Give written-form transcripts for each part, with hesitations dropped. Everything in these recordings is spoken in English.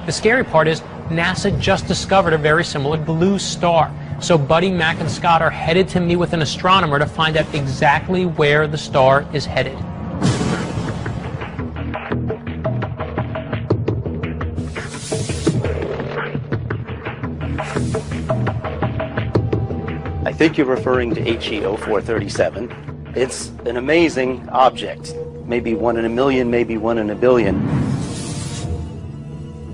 The scary part is NASA just discovered a very similar blue star. So Buddy, Mac, and Scott are headed to meet with an astronomer to find out exactly where the star is headed. I think you're referring to HE 0437. It's an amazing object. Maybe one in a million, maybe one in a billion.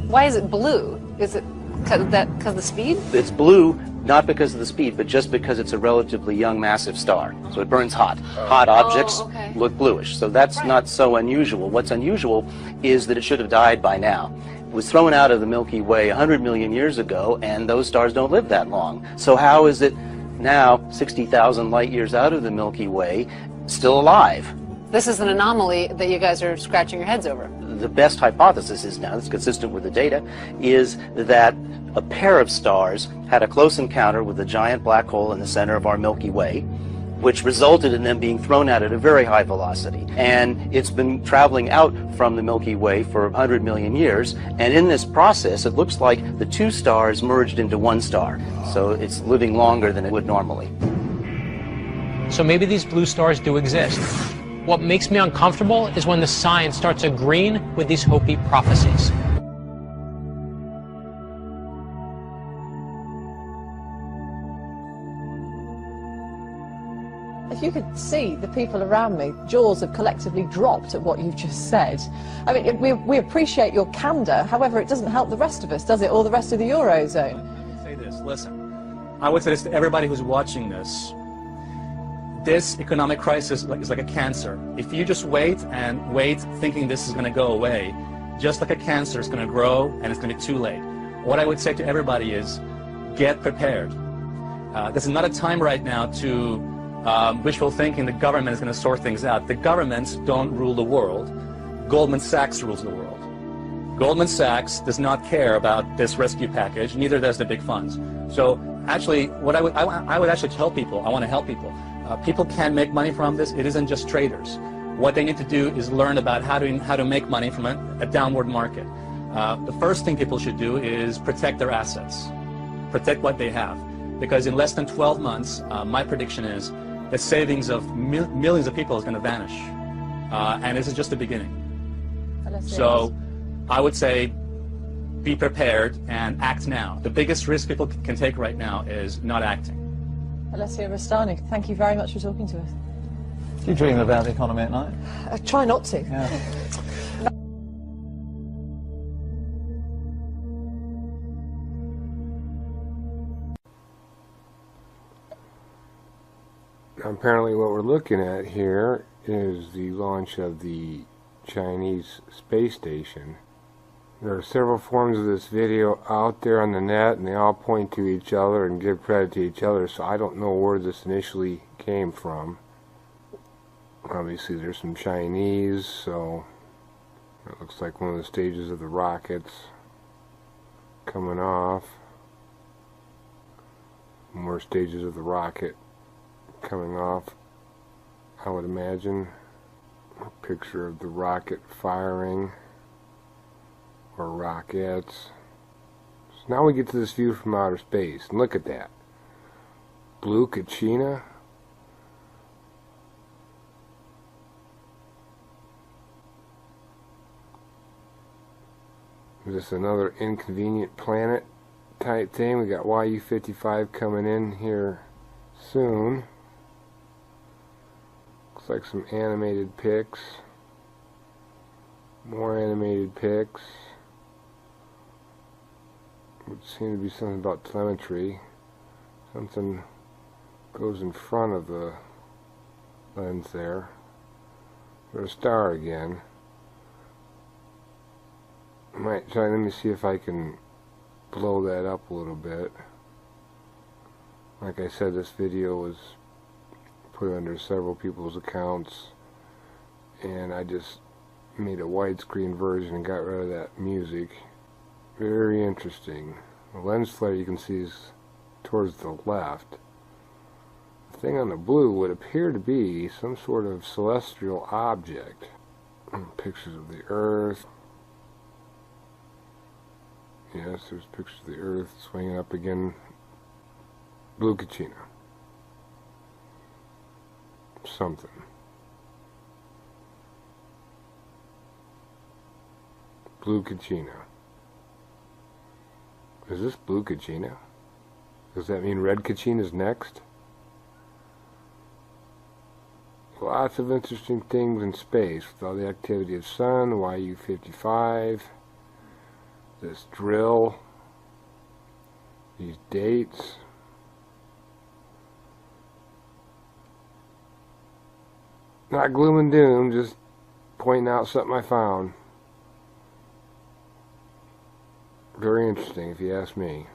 Why is it blue? Is it because of the speed? It's blue, not because of the speed, but just because it's a relatively young, massive star. So it burns hot. Hot objects look bluish. So that's not so unusual. What's unusual is that it should have died by now. It was thrown out of the Milky Way 100 million years ago, and those stars don't live that long. So how is it now, 60,000 light years out of the Milky Way, still alive? This is an anomaly that you guys are scratching your heads over. The best hypothesis is now, that's consistent with the data, is that a pair of stars had a close encounter with a giant black hole in the center of our Milky Way, which resulted in them being thrown out at a very high velocity. And it's been traveling out from the Milky Way for 100 million years, and in this process, it looks like the two stars merged into one star. So it's living longer than it would normally. So maybe these blue stars do exist. What makes me uncomfortable is when the science starts agreeing with these Hopi prophecies. If you could see the people around me, jaws have collectively dropped at what you've just said. I mean, we appreciate your candour, however, it doesn't help the rest of us, does it, or the rest of the Eurozone? Say this, listen. I would say this to everybody who's watching this. This economic crisis is like a cancer. If you just wait and wait thinking this is going to go away, just like a cancer, it's going to grow and it's going to be too late. What I would say to everybody is get prepared. This is not a time right now to wishful thinking the government is going to sort things out. The governments don't rule the world. Goldman Sachs rules the world. Goldman Sachs does not care about this rescue package, neither does the big funds. So actually, what I would actually tell people, I want to help people. People can make money from this. It isn't just traders. What they need to do is learn about how to make money from a downward market. The first thing people should do is protect their assets, protect what they have, because in less than 12 months, my prediction is the savings of millions of people is going to vanish, and this is just the beginning. So I would say be prepared and act now. The biggest risk people can take right now is not acting. Alessia Rastani, thank you very much for talking to us. Do you dream about the economy at night? I try not to. Yeah. Apparently what we're looking at here is the launch of the Chinese space station. There are several forms of this video out there on the net, and they all point to each other and give credit to each other, so I don't know where this initially came from. Obviously there's some Chinese, so it looks like one of the stages of the rockets coming off. More stages of the rocket coming off, I would imagine. A picture of the rocket firing, or rockets. So now we get to this view from outer space, and look at that. Blue Kachina. Is this another inconvenient planet type thing? We got YU-55 coming in here soon. Looks like some animated pics. More animated pics. Would seem to be something about telemetry. Something goes in front of the lens there. There's a star again. I might try, let me see if I can blow that up a little bit. Like I said, this video was put under several people's accounts, and I just made a widescreen version and got rid of that music. Very interesting. The lens flare you can see is towards the left. The thing on the blue would appear to be some sort of celestial object. Pictures of the Earth. Yes, there's pictures of the Earth swinging up again. Blue Kachina. Something. Blue Kachina. Is this Blue Kachina? Does that mean Red Kachina's next? Lots of interesting things in space with all the activity of Sun, YU-55, this drill, these dates. Not gloom and doom, just pointing out something I found. Very interesting, if you ask me.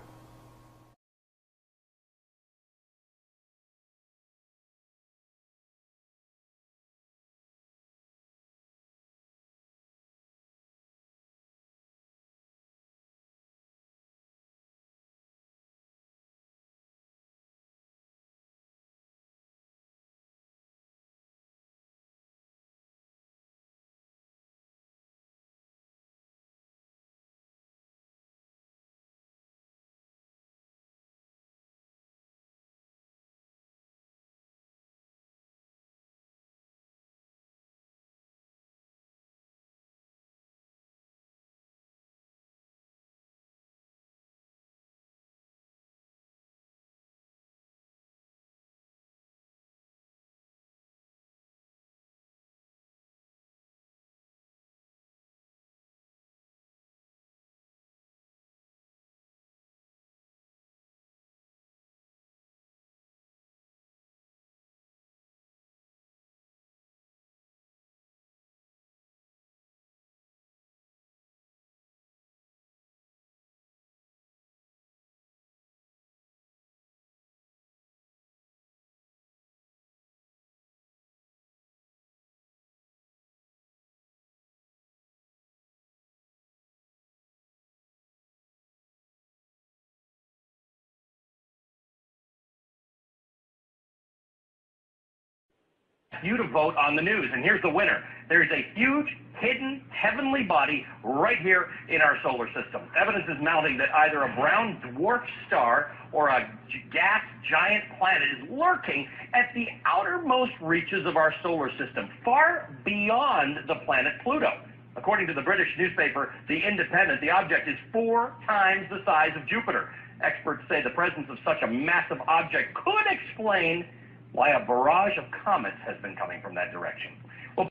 You to vote on the news, and here's the winner. There's a huge, hidden, heavenly body right here in our solar system. Evidence is mounting that either a brown dwarf star or a gas giant planet is lurking at the outermost reaches of our solar system, far beyond the planet Pluto. According to the British newspaper The Independent, the object is 4 times the size of Jupiter. Experts say the presence of such a massive object could explain why a barrage of comets has been coming from that direction. Well,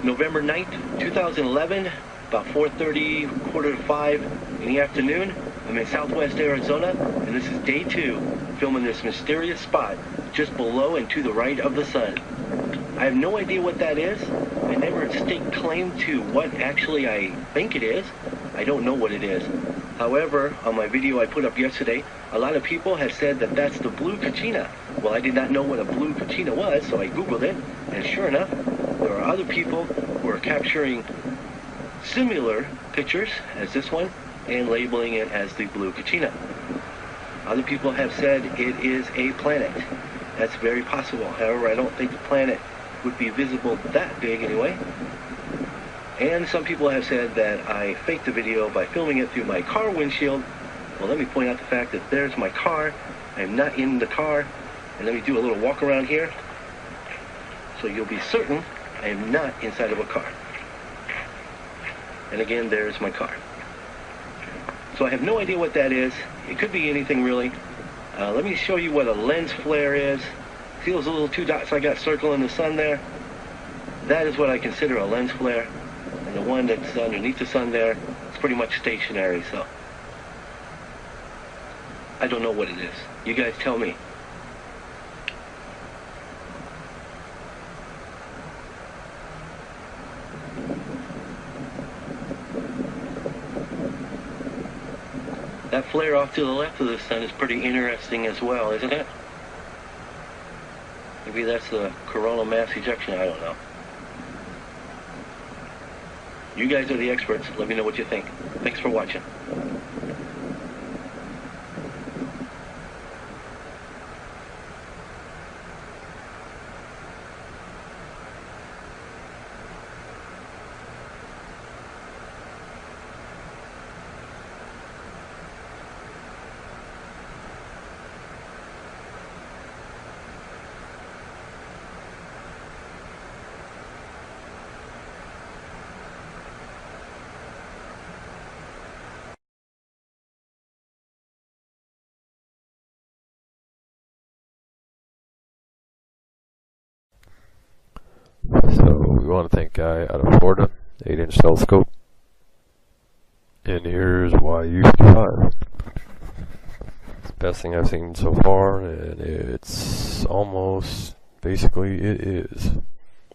November 9th, 2011, about 4:30, quarter to 5 in the afternoon. I'm in southwest Arizona, and this is day 2, filming this mysterious spot just below and to the right of the sun. I have no idea what that is. I never stake claim to what actually I think it is. I don't know what it is. However, on my video I put up yesterday, a lot of people have said that that's the Blue Kachina. Well, I did not know what a Blue Kachina was, so I Googled it, and sure enough, there are other people who are capturing similar pictures as this one and labeling it as the Blue Kachina. Other people have said it is a planet. That's very possible. However, I don't think the planet would be visible that big anyway. And some people have said that I faked the video by filming it through my car windshield. Well, let me point out the fact that there's my car. I'm not in the car. And let me do a little walk around here, so you'll be certain I am not inside of a car. And again, there's my car. So I have no idea what that is. It could be anything really. Let me show you what a lens flare is. See those little 2 dots I got circling the sun there? That is what I consider a lens flare. And the one that's underneath the sun there, it's pretty much stationary, so I don't know what it is. You guys tell me. That flare off to the left of the sun is pretty interesting as well, isn't it? Maybe that's the coronal mass ejection, I don't know. You guys are the experts. Let me know what you think. Thanks for watching. So we want to thank Guy out of Florida, 8-inch telescope. And here's why you should buy. It's the best thing I've seen so far, and it's almost, basically it is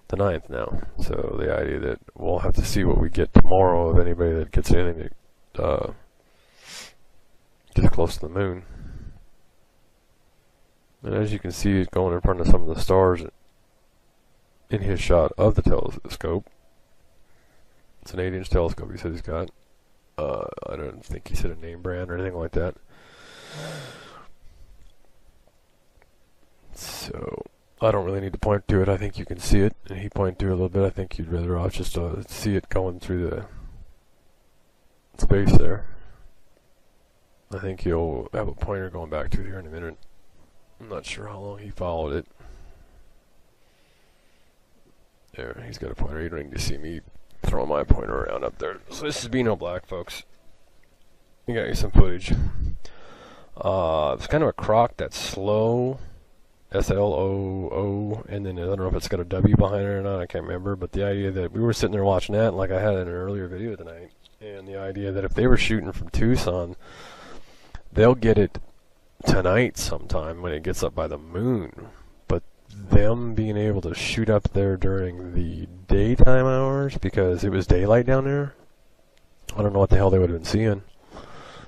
the 9th now. So the idea that we'll have to see what we get tomorrow of anybody that gets anything that gets close to the moon. And as you can see, it's going in front of some of the stars in his shot of the telescope. It's an 8-inch telescope he said he's got. I don't think he said a name brand or anything like that. So I don't really need to point to it. I think you can see it, and he pointed to it a little bit. I think you'd rather off just to see it going through the space there. I think he'll have a pointer going back to here in a minute. I'm not sure how long he followed it. There, he's got a pointer. You don't need to see me throwing my pointer around up there. So this is Beano Black, folks. You got some footage. It's kind of a croc that's slow. S-L-O-O, and then I don't know if it's got a W behind it or not, I can't remember, but the idea that we were sitting there watching that, like I had in an earlier video tonight, and the idea that if they were shooting from Tucson, they'll get it tonight sometime when it gets up by the moon, but them being able to shoot up there during the daytime hours, because it was daylight down there, I don't know what the hell they would have been seeing,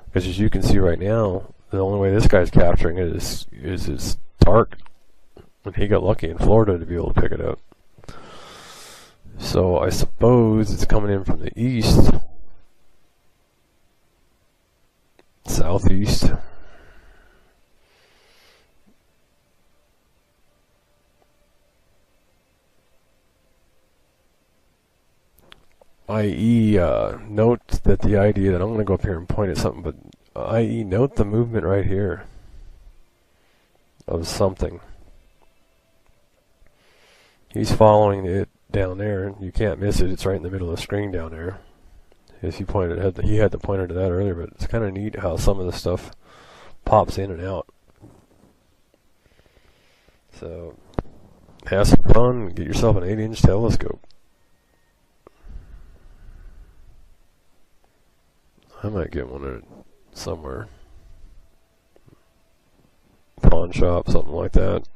because as you can see right now, the only way this guy's capturing it is it's dark. And he got lucky in Florida to be able to pick it up. So I suppose it's coming in from the east, southeast. I.e. Note that the idea that I'm going to go up here and point at something, but i.e. note the movement right here of something. He's following it down there. You can't miss it. It's right in the middle of the screen down there. As he pointed, he had the pointer to that earlier, but it's kind of neat how some of the stuff pops in and out. So, have some fun. Get yourself an 8-inch telescope. I might get one at somewhere. Pawn shop, something like that.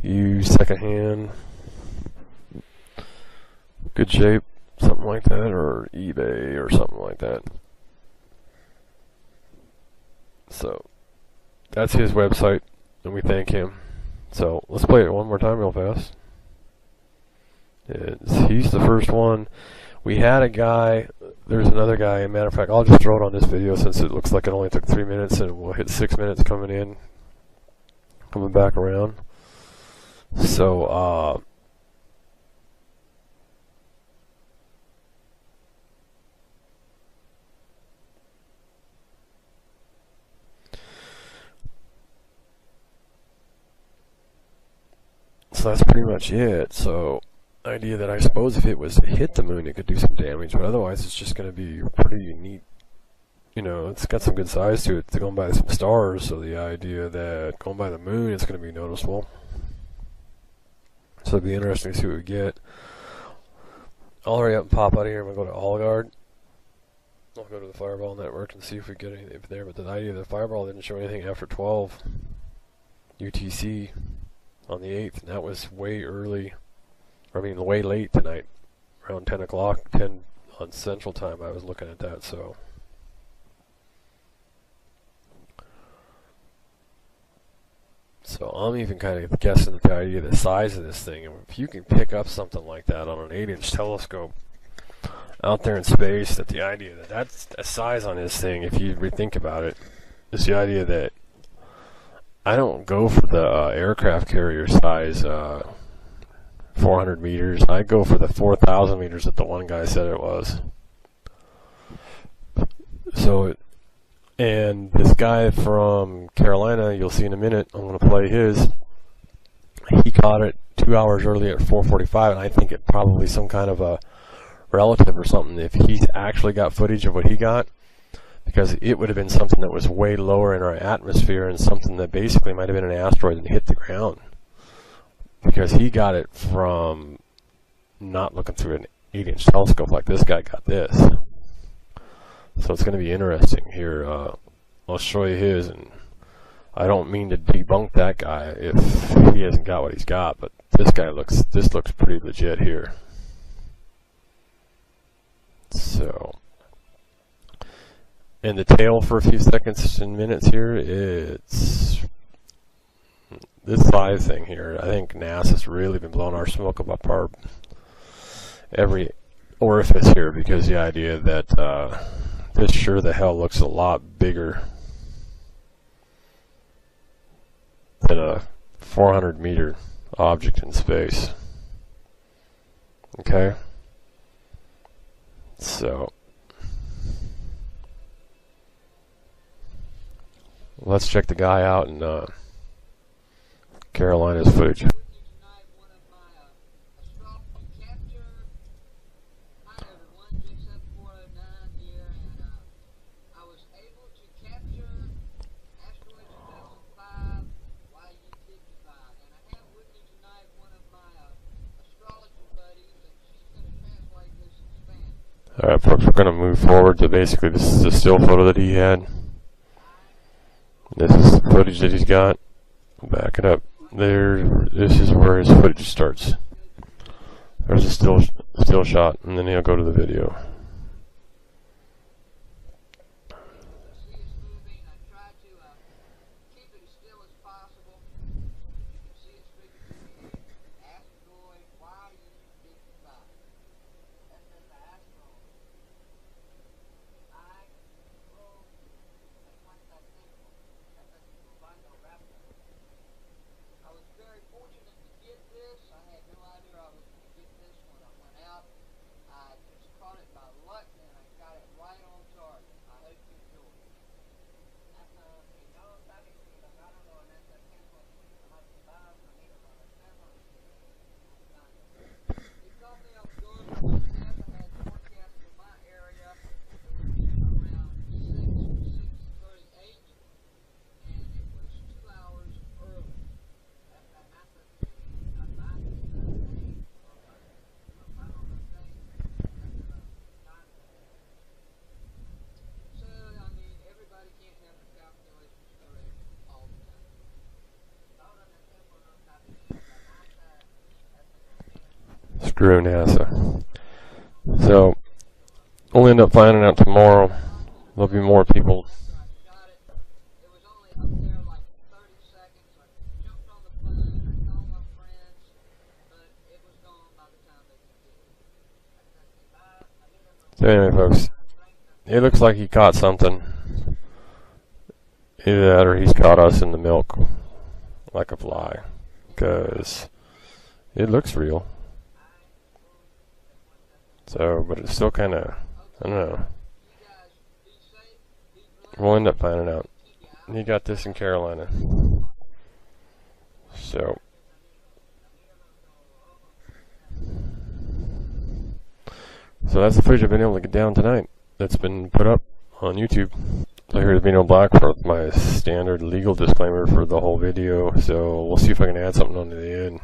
Used secondhand. Good shape, something like that, or eBay or something like that. So that's his website, and we thank him. So let's play it one more time real fast. He's the first one. We had a guy, there's another guy, as a matter of fact, I'll just throw it on this video since it looks like it only took 3 minutes, and we'll hit 6 minutes coming in, coming back around. So, so that's pretty much it. So, idea that I suppose if it was to hit the moon, it could do some damage, but otherwise it's just going to be pretty neat. You know, it's got some good size to it. It's going by some stars, so the idea that going by the moon, it's going to be noticeable. So it'll be interesting to see what we get. I'll hurry up and pop out of here. I'm going to go to Allguard. I'll go to the Fireball Network and see if we get anything there. But the idea that the Fireball didn't show anything after 12 UTC on the 8th, and that was way early. I mean, way late tonight, around 10 o'clock, 10 on Central Time. I was looking at that, so. So I'm even kind of guessing at the idea of the size of this thing. If you can pick up something like that on an 8-inch telescope out there in space, that the idea that that's a size on this thing, if you rethink about it, is the idea that I don't go for the aircraft carrier size 400 meters. I go for the 4,000 meters that the one guy said it was. So, and this guy from Carolina, you'll see in a minute, I'm going to play his. He caught it 2 hours early at 4:45, and I think it probably some kind of a relative or something if he's actually got footage of what he got, because it would have been something that was way lower in our atmosphere and something that basically might have been an asteroid that hit the ground. Because he got it from not looking through an 8-inch telescope like this guy got this. So it's going to be interesting here. I'll show you his, and I don't mean to debunk that guy if he hasn't got what he's got, but this looks pretty legit here. So, and the tail for a few seconds and minutes here, it's this 5 thing here. I think NASA's really been blowing our smoke up our every orifice here, because the idea that this sure the hell looks a lot bigger than a 400-meter object in space. Okay? So, let's check the guy out in Carolina's footage. Alright folks, we're going to move forward to basically, this is a still photo that he had. This is the footage that he's got. Back it up. There, this is where his footage starts. There's a still shot, and then he'll go to the video. I had no idea I was going to get this when I went out. I just caught it by Screw NASA. So, we'll end up finding out tomorrow. There'll be more people. So anyway, folks, it looks like he caught something. Either that or he's caught us in the milk like a fly, because it looks real. So, but it's still kind of, I don't know. We'll end up finding out. He got this in Carolina. So, that's the footage I've been able to get down tonight. That's been put up on YouTube. So here's Vino Black for my standard legal disclaimer for the whole video. So we'll see if I can add something onto the end.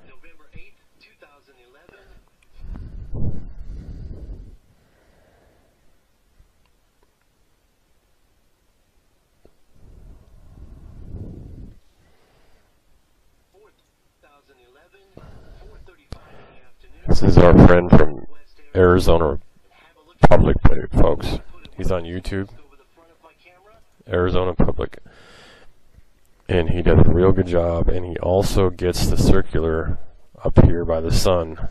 November 8th, 2011. This is our friend from Arizona Public, folks. He's on YouTube, Arizona Public, and he does a real good job. And he also gets the circular up here by the sun.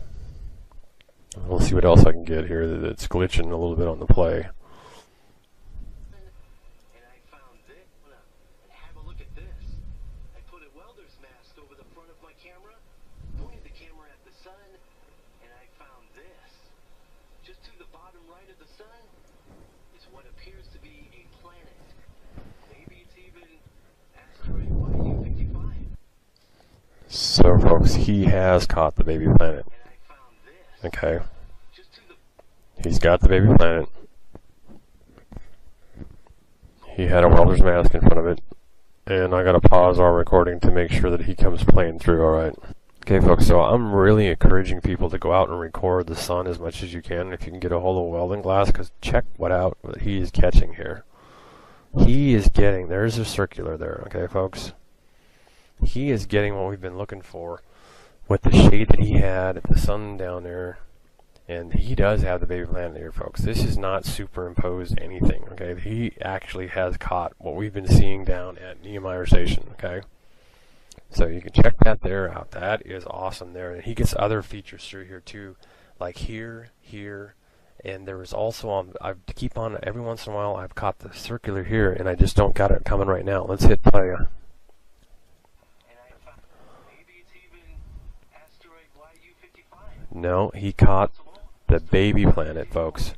We'll see what else I can get here that's glitching a little bit on the play. So, folks, he has caught the baby planet. Okay. He's got the baby planet. He had a welder's mask in front of it. And I gotta pause our recording to make sure that he comes playing through, alright? Okay, folks, so I'm really encouraging people to go out and record the sun as much as you can if you can get a hold of welding glass, because check what he is catching here. He is getting, there's a circular there, okay, folks? He is getting what we've been looking for with the shade that he had at the sun down there. And he does have the baby planet here, folks. This is not superimposed anything, okay? He actually has caught what we've been seeing down at Nehemiah Station, okay? So you can check that there out. That is awesome there. And he gets other features through here too, like here, and there was also I keep on every once in a while I've caught the circular here, and I just don't got it coming right now. Let's hit play. No, he caught the baby planet, folks.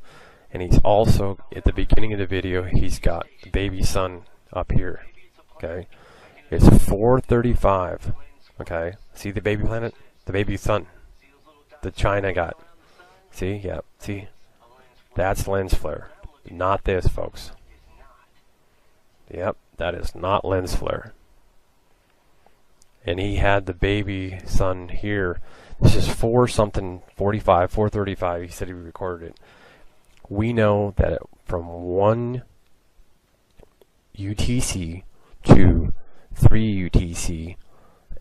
And he's also, at the beginning of the video, he's got the baby sun up here. Okay? It's 4:35. Okay? See the baby planet? The baby sun. The China got. See? Yeah. See? That's lens flare. Not this, folks. Yep. That is not lens flare. And he had the baby sun here. This is 4:35. He said he recorded it. We know that from 1 UTC to 3 UTC,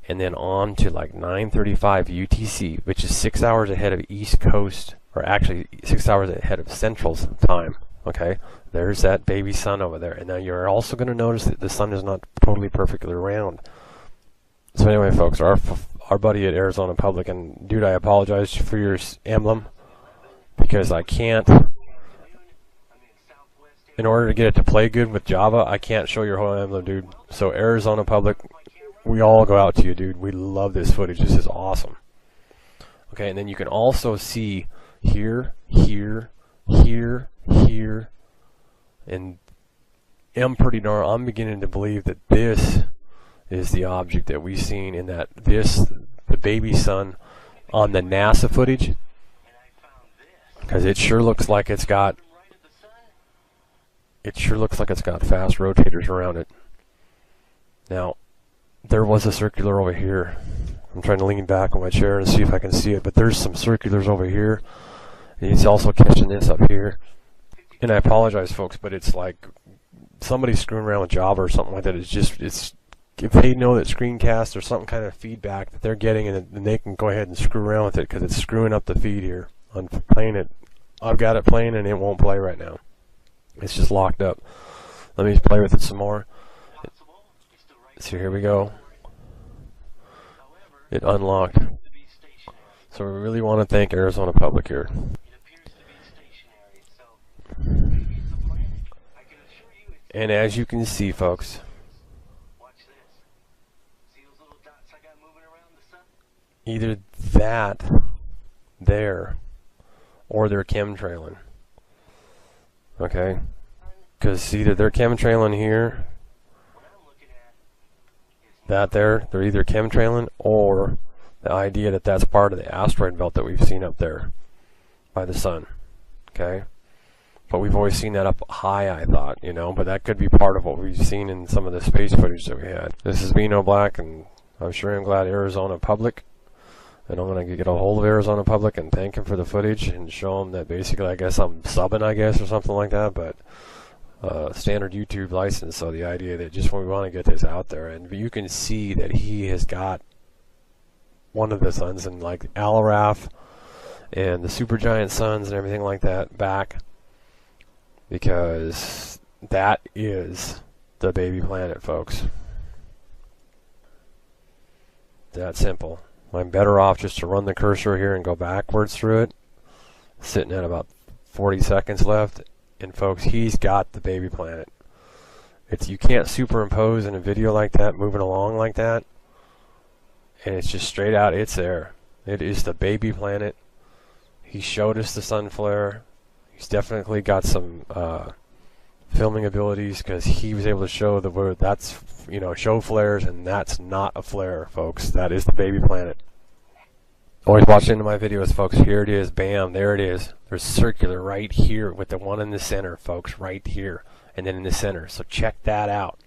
and then on to like 9:35 UTC, which is 6 hours ahead of East Coast, or actually 6 hours ahead of Central time. Okay, there's that baby sun over there. And now you're also going to notice that the sun is not totally perfectly round. So anyway, folks, our buddy at Arizona Public, and dude, I apologize for your emblem, because I can't, in order to get it to play good with Java, I can't show your whole emblem, dude. So Arizona Public, we all go out to you, dude. We love this footage. This is awesome. Okay, and then you can also see here, and I'm beginning to believe that this is the object that we've seen in that the baby sun on the NASA footage, because it sure looks like it's got fast rotators around it. Now, there was a circular over here. I'm trying to lean back on my chair and see if I can see it, but there's some circulars over here, and he's also catching this up here. And I apologize, folks, but it's like somebody's screwing around with Java or something like that. It's if they know that screencast or some kind of feedback that they're getting, and then they can go ahead and screw around with it because it's screwing up the feed here on playing it. I've got it playing and it won't play right now. It's just locked up. Let me play with it some more. So here we go. It unlocked. So we really want to thank Arizona Public here. And as you can see, folks, either that there or they're chemtrailing. Okay? Because either they're chemtrailing here, that there, they're either chemtrailing, or the idea that that's part of the asteroid belt that we've seen up there by the sun. Okay? But we've always seen that up high, I thought, you know, but that could be part of what we've seen in some of the space footage that we had. This is Bino Black, and I'm sure I'm glad Arizona Public, and I'm going to get a hold of Arizona Public and thank him for the footage and show him that basically, I guess I'm subbing, I guess, or something like that, but standard YouTube license. So the idea that just when we want to get this out there, and you can see that he has got one of the suns, and like Aloraf and the supergiant suns and everything like that back, because that is the baby planet, folks. That simple. I'm better off just to run the cursor here and go backwards through it, sitting at about 40 seconds left, and folks, he's got the baby planet. You can't superimpose in a video like that, moving along like that, and it's just straight out, it's there. It is the baby planet. He showed us the sun flare. He's definitely got some filming abilities, because he was able to show the word that's, you know, show flares, and that's not a flare, folks. That is the baby planet. Always watch into my videos, folks. Here it is. Bam, there it is. There's circular right here with the one in the center, folks, right here, and then in the center. So check that out.